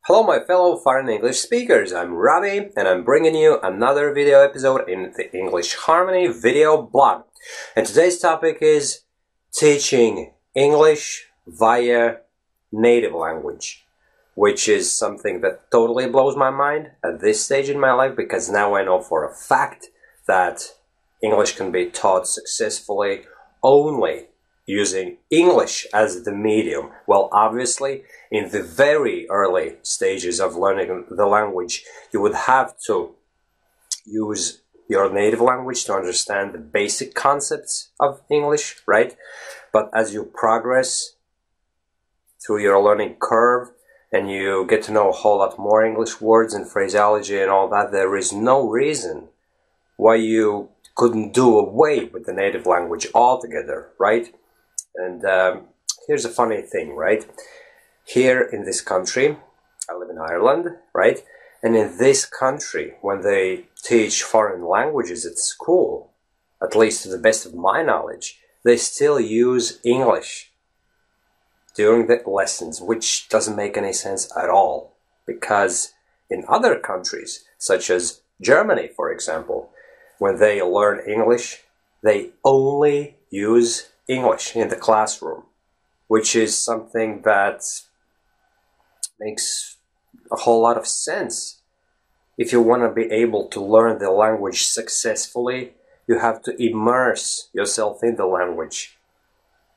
Hello my fellow foreign English speakers, I'm Ravi and I'm bringing you another video episode in the English Harmony video blog. And today's topic is teaching English via native language, which is something that totally blows my mind at this stage in my life, because now I know for a fact that English can be taught successfully only using English as the medium. Well, obviously, in the very early stages of learning the language, you would have to use your native language to understand the basic concepts of English, right? But as you progress through your learning curve and you get to know a whole lot more English words and phraseology and all that, there is no reason why you couldn't do away with the native language altogether, right? And here's a funny thing, right? Here in this country, I live in Ireland, right? And in this country, when they teach foreign languages at school, at least to the best of my knowledge, they still use English during the lessons, which doesn't make any sense at all. Because in other countries, such as Germany, for example, when they learn English, they only use English in the classroom, which is something that makes a whole lot of sense. If you want to be able to learn the language successfully, you have to immerse yourself in the language.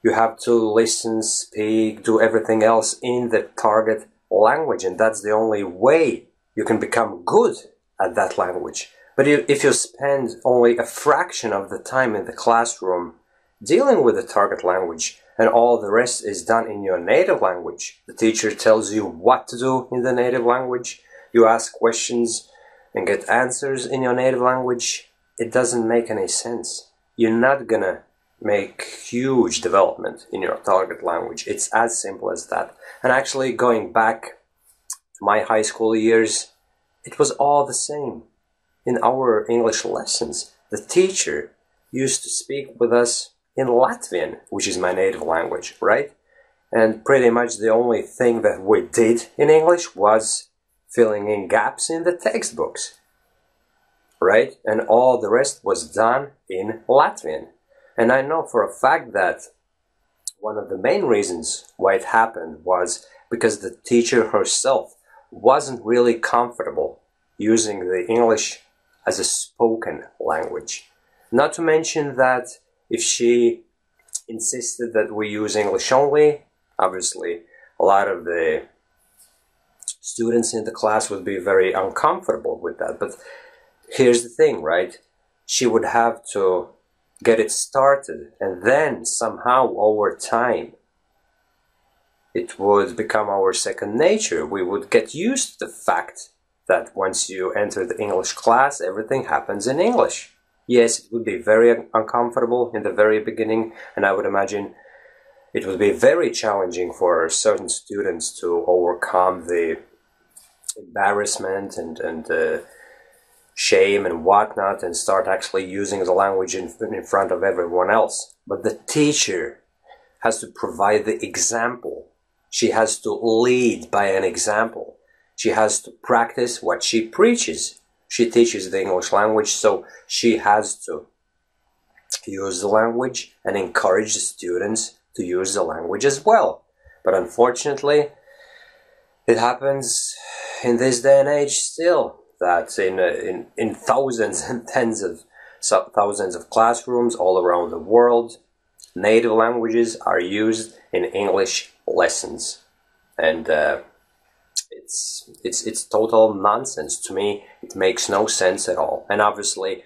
You have to listen, speak, do everything else in the target language, and that's the only way you can become good at that language. But if you spend only a fraction of the time in the classroom dealing with the target language, and all the rest is done in your native language, the teacher tells you what to do in the native language, you ask questions and get answers in your native language, it doesn't make any sense. You're not gonna make huge development in your target language. It's as simple as that. And actually, going back to my high school years, it was all the same. In our English lessons, the teacher used to speak with us in Latvian, which is my native language, right? And pretty much the only thing that we did in English was filling in gaps in the textbooks, right? And all the rest was done in Latvian. And I know for a fact that one of the main reasons why it happened was because the teacher herself wasn't really comfortable using the English as a spoken language. Not to mention that if she insisted that we use English only, obviously a lot of the students in the class would be very uncomfortable with that. But here's the thing, right? She would have to get it started, and then somehow over time it would become our second nature. We would get used to the fact that once you enter the English class, everything happens in English. Yes, it would be very uncomfortable in the very beginning, and I would imagine it would be very challenging for certain students to overcome the embarrassment and shame and whatnot and start actually using the language in front of everyone else. But the teacher has to provide the example. She has to lead by an example. She has to practice what she preaches. She teaches the English language, so she has to use the language and encourage the students to use the language as well. But unfortunately, it happens in this day and age still that in thousands and tens of thousands of classrooms all around the world, native languages are used in English lessons. And it's total nonsense. To me, it makes no sense at all. And obviously,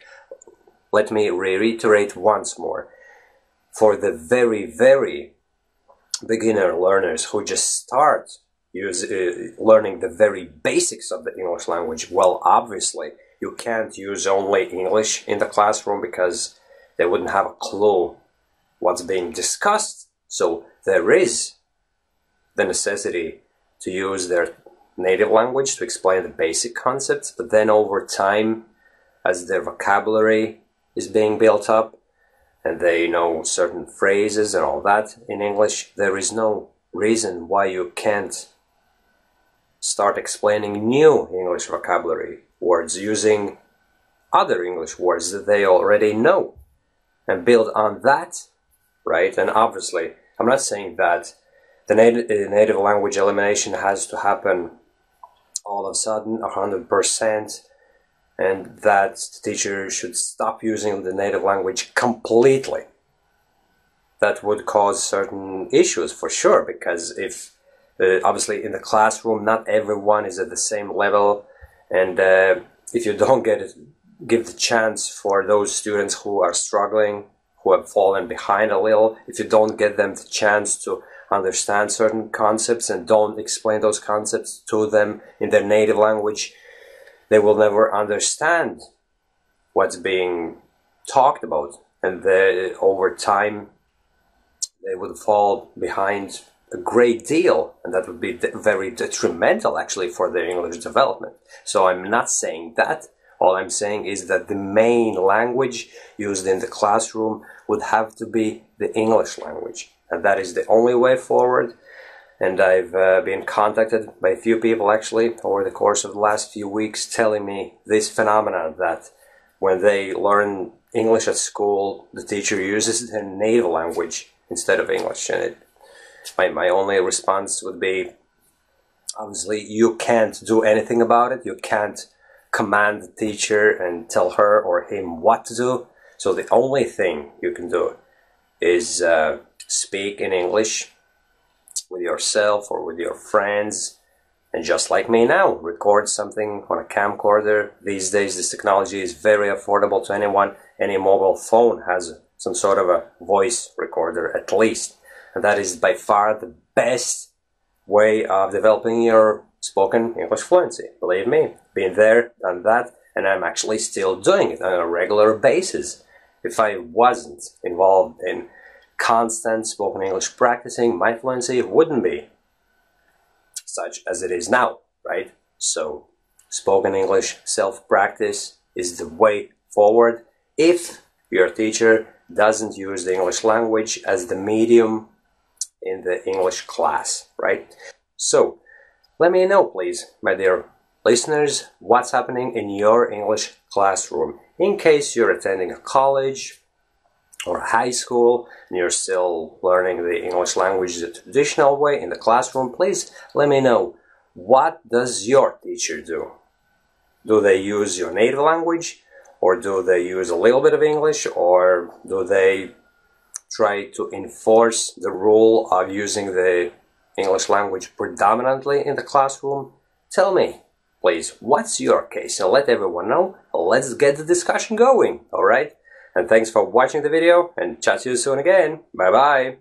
let me reiterate once more, for the very, very beginner learners who just start learning the very basics of the English language, well, obviously, you can't use only English in the classroom because they wouldn't have a clue what's being discussed. So there is the necessity to use their native language to explain the basic concepts, but then over time, as their vocabulary is being built up and they know certain phrases and all that in English, there is no reason why you can't start explaining new English vocabulary words using other English words that they already know and build on that, right? And obviously, I'm not saying that the native language elimination has to happen all of a sudden, 100%, and that the teacher should stop using the native language completely. That would cause certain issues for sure, because if obviously in the classroom not everyone is at the same level, and if you don't give the chance for those students who are struggling, who have fallen behind a little, if you don't give them the chance to understand certain concepts and don't explain those concepts to them in their native language, they will never understand what's being talked about, and over time they would fall behind a great deal, and that would be very detrimental actually for their English development. So I'm not saying that. All I'm saying is that the main language used in the classroom would have to be the English language, and that is the only way forward. And I've been contacted by a few people actually over the course of the last few weeks telling me this phenomenon, that when they learn English at school, the teacher uses their native language instead of English. And my only response would be, obviously you can't do anything about it. You can't command the teacher and tell her or him what to do. So the only thing you can do is speak in English with yourself or with your friends, and just like me now, record something on a camcorder. These days this technology is very affordable to anyone. Any mobile phone has some sort of a voice recorder at least, and that is by far the best way of developing your spoken English fluency. Believe me, been there, done that, and I'm actually still doing it on a regular basis. If I wasn't involved in constant spoken English practicing, my fluency wouldn't be such as it is now, right? So spoken English self-practice is the way forward if your teacher doesn't use the English language as the medium in the English class, right? So let me know, please, my dear listeners, what's happening in your English classroom. In case you're attending a college or high school and you're still learning the English language the traditional way in the classroom, please let me know, what does your teacher do? Do they use your native language, or do they use a little bit of English, or do they try to enforce the rule of using the English language predominantly in the classroom? Tell me, please, what's your case, and let everyone know. Let's get the discussion going, alright? And thanks for watching the video, and chat to you soon again. Bye bye!